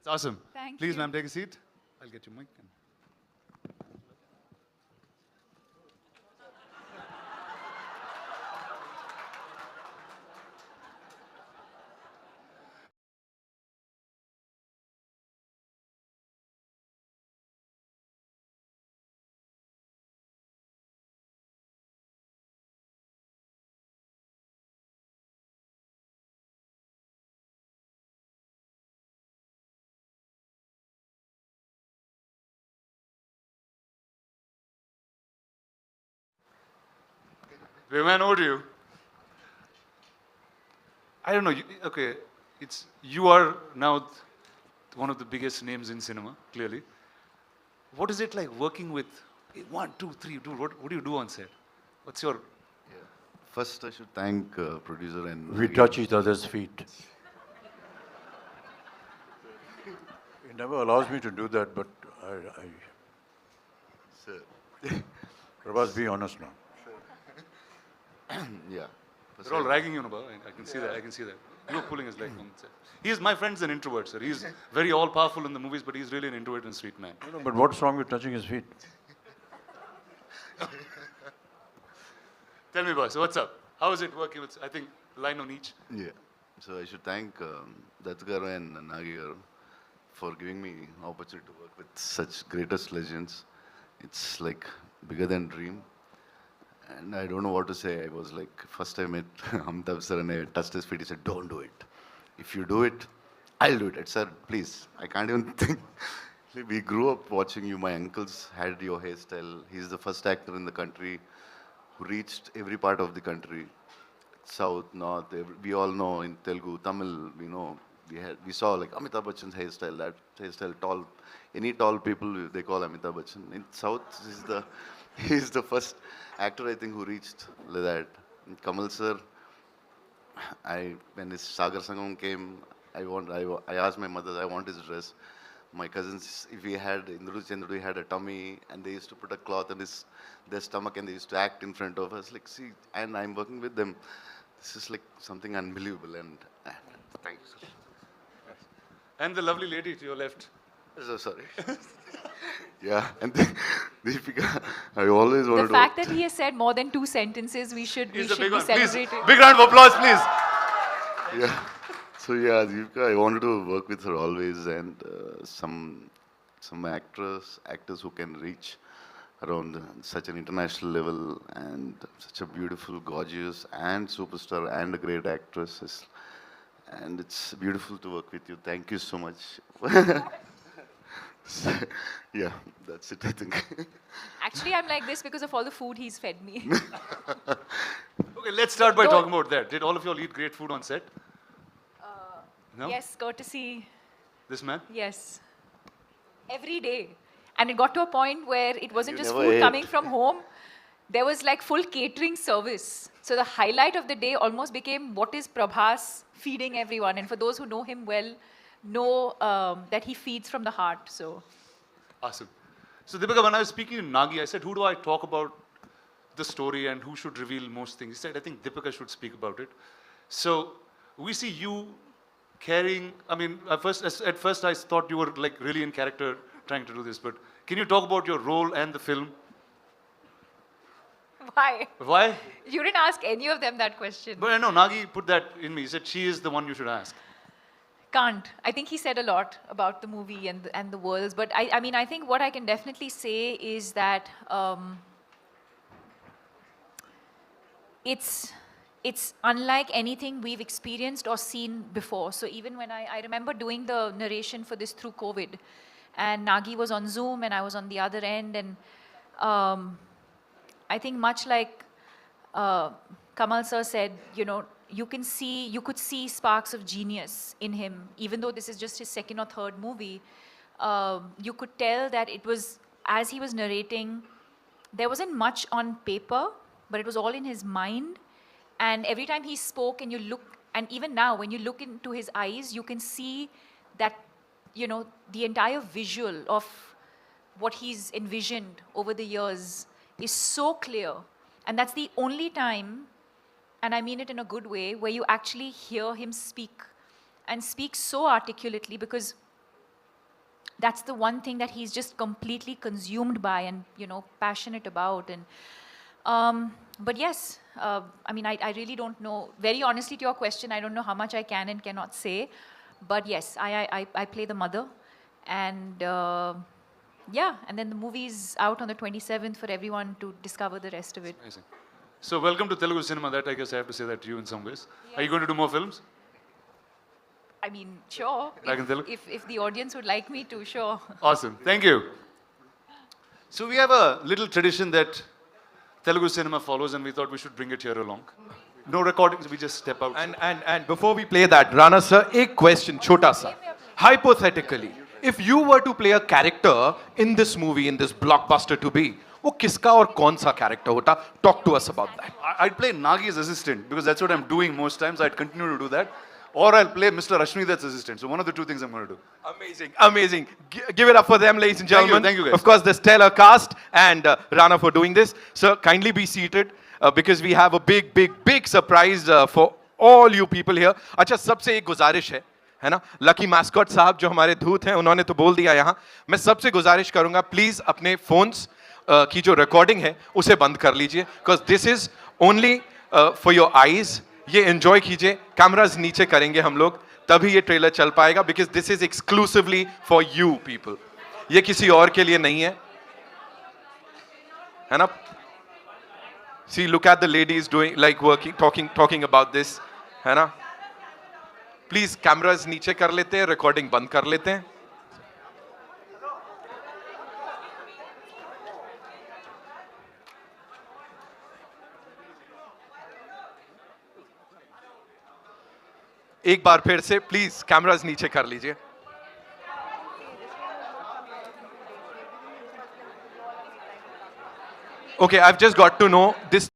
awesome. Thank Please, you. ma'am, take a seat. I'll get you mic. Man, over to you. I don't know. Okay, you are now one of the biggest names in cinema, clearly. What is it like working with one, two, three, dude? What do you do on set? What's your First, I should thank producer and We touch each other's feet. He never allows me to do that, but Sir. Prabhas, be honest now. Yeah. They're all ragging you, Nubha. I can see that. I can see that. You're pulling his leg on set. My friend's an introvert, sir. He's very all-powerful in the movies, but he's really an introvert and sweet man. No, but what's wrong with touching his feet? Tell me, boss, what's up? How is it working with, I think, line on each? Yeah. So I should thank Dutt garu and Nagi garu for giving me opportunity to work with such greatest legends. It's like bigger than dream. And I don't know what to say. I was like, first time I met Amitabh sir and I touched his feet. He said, don't do it. If you do it, I'll do it. I said, please, I can't even think. We grew up watching you. My uncles had your hairstyle. He's the first actor in the country who reached every part of the country. South, North, we all know in Telugu, Tamil, we saw like Amitabh Bachchan's hairstyle, that hairstyle, tall, any tall people, they call Amitabh Bachchan. In South, he's the first actor, I think, who reached like that. And Kamal sir, when his Sagar Sangam came, I asked my mother, I want his dress. My cousins, if we had, Indru Chandru had a tummy, and they used to put a cloth on their stomach, and they used to act in front of us. Like, see, and I'm working with them. This is like something unbelievable, and thank you, sir. And the lovely lady to your left. So sorry. Yeah, and Deepika, I always wanted The fact that he has said more than 2 sentences, we should be He's a big one. Please, celebrating. big round of applause, please. Yeah. So yeah, Deepika, I wanted to work with her always, and some actors who can reach around such an international level, and such a beautiful, gorgeous, and superstar, and a great actress. And it's beautiful to work with you. Thank you so much. Yeah, that's it, I think. Actually, I'm like this because of all the food he's fed me. Okay, let's start by Don't- talking about that. Did all of you all eat great food on set? No? Yes, courtesy. This man? Yes. Every day. And it got to a point where it wasn't You just never food ate. coming from home. There was like full catering service. So the highlight of the day almost became what is Prabhas feeding everyone. And for those who know him well, know that he feeds from the heart. So Awesome. So, Deepika, when I was speaking to Nagi, I said, who do I talk about the story and who should reveal most things? He said, I think Deepika should speak about it. So, we see you carrying, I mean, at first I thought you were like really in character trying to do this, but can you talk about your role and the film? why? Why? You didn't ask any of them that question. But I know Nagi put that in me. He said, she is the one you should ask. Can't. I think he said a lot about the movie and the worlds. But I mean, I think what I can definitely say is that it's unlike anything we've experienced or seen before. So even when I remember doing the narration for this through COVID, and Nagi was on Zoom and I was on the other end, and I think much like Kamal sir said, you could see sparks of genius in him, even though this is just his second or third movie. You could tell that it was, as he was narrating, there wasn't much on paper, but it was all in his mind. And every time he spoke and you look, and even now when you look into his eyes, you can see that, the entire visual of what he's envisioned over the years is so clear. And that's the only time, and I mean it in a good way, where you actually hear him speak, and speak so articulately, because that's the one thing that he's just completely consumed by and, you know, passionate about. And but yes, I mean, I really don't know. Very honestly, to your question, I don't know how much I can and cannot say. But yes, I play the mother, and yeah, and then the movie's out on the 27th for everyone to discover the rest of it. Amazing. So welcome to Telugu cinema. That I guess I have to say that to you in some ways. Are you going to do more films? I mean, sure. Like in Telugu? If the audience would like me to, sure. Awesome. Thank you. So we have a little tradition that Telugu cinema follows, and we thought we should bring it here along. No recordings. We just step out. And before we play that, Rana sir, एक question छोटा सा. Hypothetically, if you were to play a character in this movie, in this blockbuster to be, वो किसका और कौन सा character होता? Talk to us about that. I'd play Nagi's assistant because that's what I'm doing most times. I'd continue to do that. Or I'll play Mr. Ashwini's assistant. So one of the two things I'm going to do. Amazing, amazing. Give it up for them, ladies and gentlemen. Thank you guys. Of course, the stellar cast and Rana for doing this. Sir, kindly be seated because we have a big surprise for all you people here. अच्छा, सबसे एक गुजारिश है ना? Lucky mascot साहब जो हमारे धूत हैं, उन्होंने तो बोल दिया यहाँ. मैं सबसे गुजारिश करूँगा, प्लीज अपने फोन्स की जो रिकॉर्डिंग है उसे बंद कर लीजिए, because this is only for your eyes. ये एंजॉय कीजिए. कैमराज नीचे करेंगे हम लोग, तभी ये ट्रेलर चल पाएगा, because this is exclusively for you people. ये किसी और के लिए नहीं है ना? See, look at the ladies doing, like working, talking about this, है ना? Please, cameras नीचे कर लेते हैं, recording बंद कर लेते हैं. एक बार फिर से, please, cameras नीचे कर लीजिए. Okay, I've just got to know this.